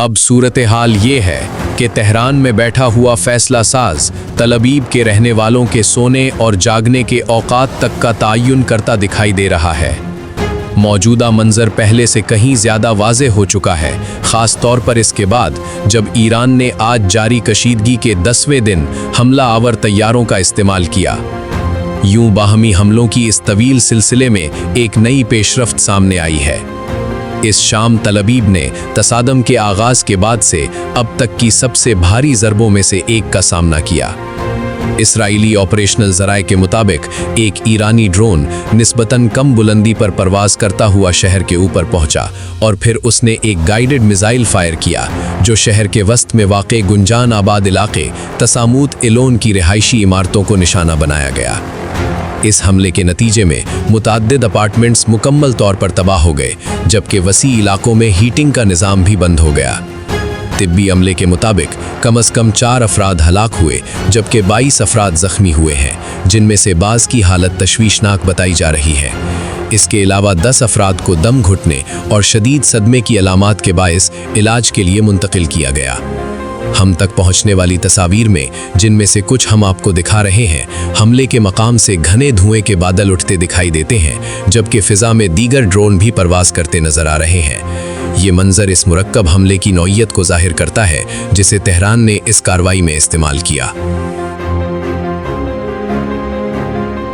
अब सूरत हाल ये है कि तेहरान में बैठा हुआ फैसला साज तल अबीब के रहने वालों के सोने और जागने के औकात तक का तयन करता दिखाई दे रहा है। मौजूदा मंजर पहले से कहीं ज़्यादा वाज़े हो चुका है, ख़ास तौर पर इसके बाद जब ईरान ने आज जारी कशीदगी के 10वें दिन हमला आवर तैयारों का इस्तेमाल किया। यूं बाहमी हमलों की इस तवील सिलसिले में एक नई पेशरफ्त सामने आई है। इस शाम तल अबीब ने तसादम के आगाज़ के बाद से अब तक की सबसे भारी ज़रबों में से एक का सामना किया। इसराइली ऑपरेशनल ज़राए के मुताबिक एक ईरानी ड्रोन निस्बतन कम बुलंदी पर परवाज़ करता हुआ शहर के ऊपर पहुंचा और फिर उसने एक गाइडेड मिसाइल फायर किया जो शहर के वस्त में वाक़े गुंजान आबाद इलाके तसामूत एलोन की रिहायशी इमारतों को निशाना बनाया गया। इस हमले के नतीजे में मुतअद्दिद अपार्टमेंट्स मुकम्मल तौर पर तबाह हो गए, जबकि वसी इलाकों में हीटिंग का निज़ाम भी बंद हो गया। तिब्बी अमले के मुताबिक कम अज़ कम 4 अफराद हलाक हुए, जबकि 22 अफराद ज़ख्मी हुए हैं, जिनमें से बाज़ की हालत तशवीशनाक बताई जा रही है। इसके अलावा 10 अफराद को दम घुटने और शदीद सदमे की अलामात के बायस इलाज के लिए मुंतकिल किया गया। हम तक पहुंचने वाली तस्वीर में, जिनमें से कुछ हम आपको दिखा रहे हैं, हमले के मकाम से घने धुएं के बादल उठते दिखाई देते हैं, जबकि फ़िज़ा में दीगर ड्रोन भी परवाज़ करते नज़र आ रहे हैं। ये मंजर इस मुरक्कब हमले की नौइयत को ज़ाहिर करता है जिसे तेहरान ने इस कार्रवाई में इस्तेमाल किया।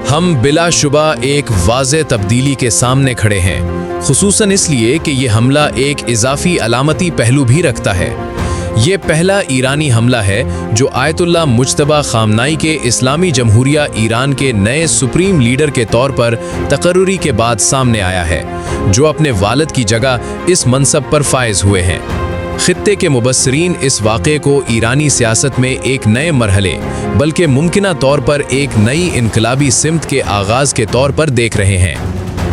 हम बिलाशुबा एक वाज़े तब्दीली के सामने खड़े हैं, खुसूसन इसलिए कि ये हमला एक इजाफी अलामती पहलू भी रखता है। ये पहला ईरानी हमला है जो आयतुल्लाह मुज्तबा खामनाई के इस्लामी जमहूरिया ईरान के नए सुप्रीम लीडर के तौर पर तकर्रुरी के बाद सामने आया है, जो अपने वालिद की जगह इस मनसब पर फायज हुए हैं। खित्ते के मुबस्सरीन इस वाक़े को ईरानी सियासत में एक नए मरहले, बल्कि मुमकिना तौर पर एक नई इनकलाबी सिमत के आगाज़ के तौर पर देख रहे हैं।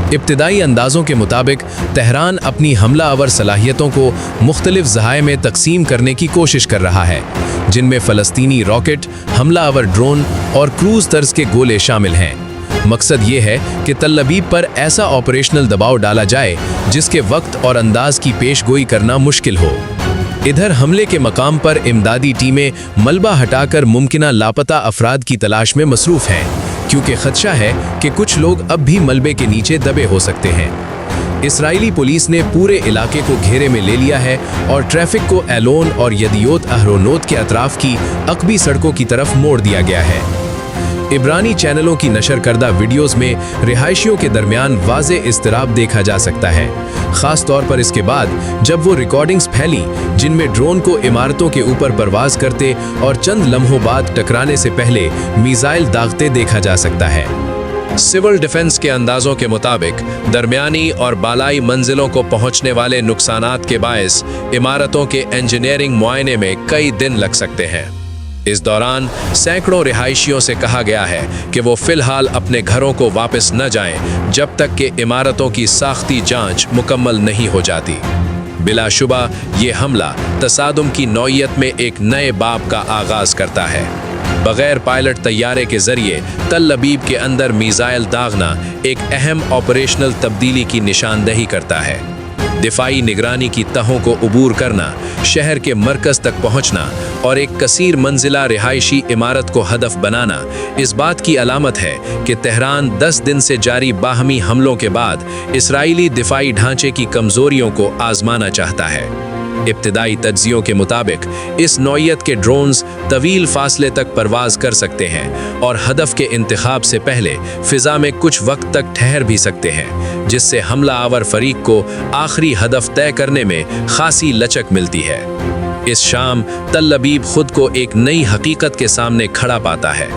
इब्तिदाई अंदाज़ों के मुताबिक तेहरान अपनी हमला आवर सलाहियतों को मुख्तलिफ ज़हाए में तकसीम करने की कोशिश कर रहा है, जिनमें फ़लस्तीनी रॉकेट, हमला आवर ड्रोन और क्रूज़ तर्ज के गोले शामिल हैं। मकसद ये है कि तल अबीब पर ऐसा ऑपरेशनल दबाव डाला जाए जिसके वक्त और अंदाज की पेशगोई करना मुश्किल हो। इधर हमले के मकाम पर इमदादी टीमें मलबा हटाकर मुमकिना लापता अफराद की तलाश में मसरूफ़ हैं, क्योंकि खदशा है कि कुछ लोग अब भी मलबे के नीचे दबे हो सकते हैं। इस्राइली पुलिस ने पूरे इलाके को घेरे में ले लिया है और ट्रैफिक को एलोन और यदियोत अहरोनोत के अतराफ की अकबी सड़कों की तरफ मोड़ दिया गया है। इब्रानी चैनलों की नशर करदा वीडियोस में रिहायशियों के दरमियान वाज़े इज़्तिराब देखा जा सकता है, ख़ास तौर पर इसके बाद जब वो रिकॉर्डिंग्स फैली जिनमें ड्रोन को इमारतों के ऊपर परवाज़ करते और चंद लम्हों बाद टकराने से पहले मिसाइल दागते देखा जा सकता है। सिविल डिफेंस के अंदाज़ों के मुताबिक दरमियानी और बालाई मंजिलों को पहुँचने वाले नुकसानात के बायस इमारतों के इंजीनियरिंग मुआयने में कई दिन लग सकते हैं। इस दौरान सैकड़ों रिहायशियों से कहा गया है कि वो फ़िलहाल अपने घरों को वापस न जाएं जब तक कि इमारतों की साख्ती जांच मुकम्मल नहीं हो जाती। बिलाशुबा ये हमला तसादुम की नौइयत में एक नए बाब का आगाज़ करता है। बग़ैर पायलट तैयारे के ज़रिए तल अबीब के अंदर मिसाइल दागना एक अहम ऑपरेशनल तब्दीली की निशानदही करता है। दिफाई निगरानी की तहों को उबूर करना, शहर के मरकज़ तक पहुंचना और एक कसीर मंजिला रिहायशी इमारत को हदफ बनाना इस बात की अलामत है कि तेहरान 10 दिन से जारी बाहमी हमलों के बाद इसराइली दिफाई ढांचे की कमज़ोरियों को आज़माना चाहता है। इब्तिदाई तज्ज़ियों के मुताबिक इस नौइयत के ड्रोन्स तवील फासले तक परवाज़ कर सकते हैं और हदफ के इंतखाब से पहले फ़िज़ा में कुछ वक्त तक ठहर भी सकते हैं, जिससे हमला आवर फरीक को आखिरी हदफ तय करने में खासी लचक मिलती है। इस शाम तल अबीब खुद को एक नई हकीकत के सामने खड़ा पाता है।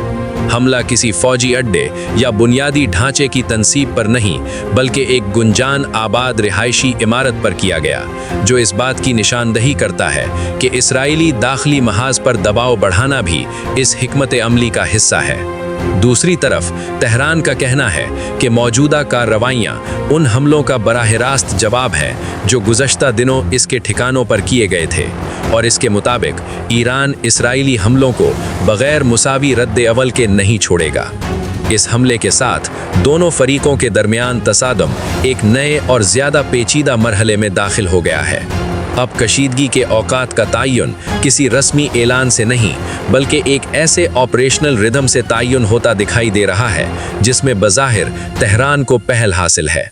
हमला किसी फौजी अड्डे या बुनियादी ढांचे की तनसीब पर नहीं, बल्कि एक गुंजान आबाद रिहायशी इमारत पर किया गया, जो इस बात की निशानदही करता है कि इसराइली दाखिली महाज पर दबाव बढ़ाना भी इस हिकमत अमली का हिस्सा है। दूसरी तरफ तेहरान का कहना है कि मौजूदा कार्रवाइयाँ उन हमलों का बराह रास्त जवाब है जो गुज़श्ता दिनों इसके ठिकानों पर किए गए थे, और इसके मुताबिक ईरान इसराइली हमलों को बग़ैर मुसावी रद्द अवल के नहीं छोड़ेगा। इस हमले के साथ दोनों फरीकों के दरमियान तसादम एक नए और ज़्यादा पेचीदा मरहले में दाखिल हो गया है। اب کشیدگی کے اوقات کا تعین کسی رسمی اعلان سے نہیں بلکہ ایک ایسے آپریشنل ردھم سے تعین ہوتا دکھائی دے رہا ہے جس میں بظاہر تہران کو پہل حاصل ہے۔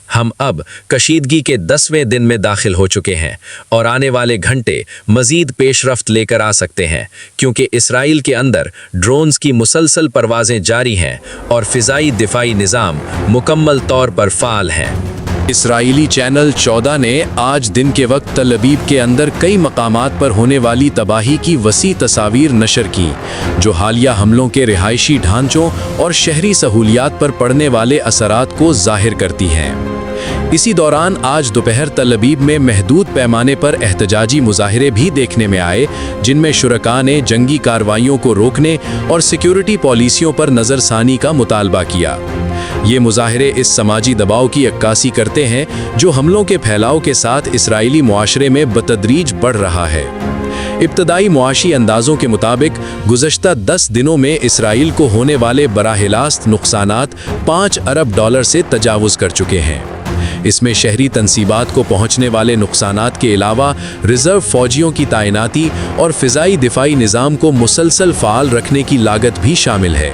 ہم اب کشیدگی کے 10ویں دن میں داخل ہو چکے ہیں اور آنے والے گھنٹے مزید پیش رفت لے کر آ سکتے ہیں، کیونکہ اسرائیل کے اندر ڈرونز کی مسلسل پروازیں جاری ہیں اور فضائی دفاعی نظام مکمل طور پر فعال ہیں۔ اسرائیلی چینل 14 نے آج دن کے وقت تل ابیب کے اندر کئی مقامات پر ہونے والی تباہی کی وسیع تصاویر نشر کی، جو حالیہ حملوں کے رہائشی ڈھانچوں اور شہری سہولیات پر پڑنے والے اثرات کو ظاہر کرتی ہیں۔ اسی دوران آج دوپہر تل ابیب میں محدود پیمانے پر احتجاجی مظاہرے بھی دیکھنے میں آئے، جن میں شرکاء نے جنگی کارروائیوں کو روکنے اور سیکیورٹی پالیسیوں پر نظر ثانی کا مطالبہ کیا۔ یہ مظاہرے اس سماجی دباؤ کی عکاسی کرتے ہیں جو حملوں کے پھیلاؤ کے ساتھ اسرائیلی معاشرے میں بتدریج بڑھ رہا ہے۔ ابتدائی معاشی اندازوں کے مطابق گزشتہ 10 دنوں میں اسرائیل کو ہونے والے براہ راست نقصانات $5 ارب سے تجاوز کر چکے ہیں۔ اس میں شہری تنصیبات کو پہنچنے والے نقصانات کے علاوہ ریزرو فوجیوں کی تعیناتی اور فضائی دفاعی نظام کو مسلسل فعال رکھنے کی لاگت بھی شامل ہے۔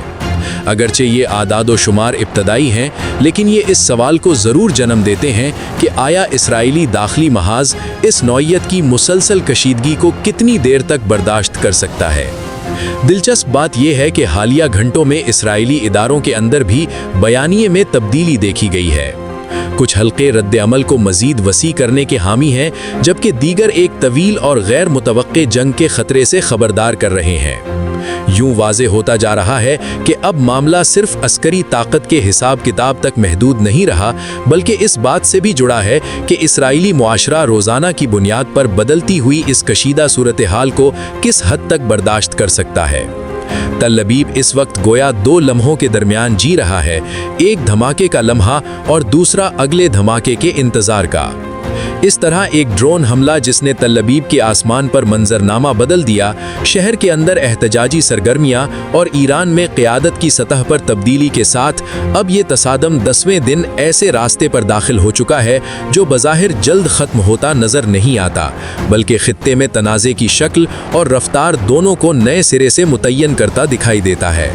اگرچہ یہ اعداد و شمار ابتدائی ہیں، لیکن یہ اس سوال کو ضرور جنم دیتے ہیں کہ آیا اسرائیلی داخلی محاذ اس نوعیت کی مسلسل کشیدگی کو کتنی دیر تک برداشت کر سکتا ہے؟ دلچسپ بات یہ ہے کہ حالیہ گھنٹوں میں اسرائیلی اداروں کے اندر بھی بیانیے میں تبدیلی دیکھی گئی ہے۔ کچھ حلقے رد عمل کو مزید وسیع کرنے کے حامی ہیں، جبکہ دیگر ایک طویل اور غیر متوقع جنگ کے خطرے سے خبردار کر رہے ہیں۔ یوں واضح ہوتا جا رہا ہے کہ اب معاملہ صرف عسکری طاقت کے حساب کتاب تک محدود نہیں رہا، بلکہ اس بات سے بھی جڑا ہے کہ اسرائیلی معاشرہ روزانہ کی بنیاد پر بدلتی ہوئی اس کشیدہ صورتحال کو کس حد تک برداشت کر سکتا ہے۔ تل ابیب اس وقت گویا 2 لمحوں کے درمیان جی رہا ہے، ایک دھماکے کا لمحہ اور دوسرا اگلے دھماکے کے انتظار کا۔ اس طرح ایک ڈرون حملہ جس نے تل ابیب کے آسمان پر منظرنامہ بدل دیا، شہر کے اندر احتجاجی سرگرمیاں اور ایران میں قیادت کی سطح پر تبدیلی کے ساتھ اب یہ تصادم 10ویں دن ایسے راستے پر داخل ہو چکا ہے جو بظاہر جلد ختم ہوتا نظر نہیں آتا، بلکہ خطے میں تنازع کی شکل اور رفتار دونوں کو نئے سرے سے متعین کرتا دکھائی دیتا ہے۔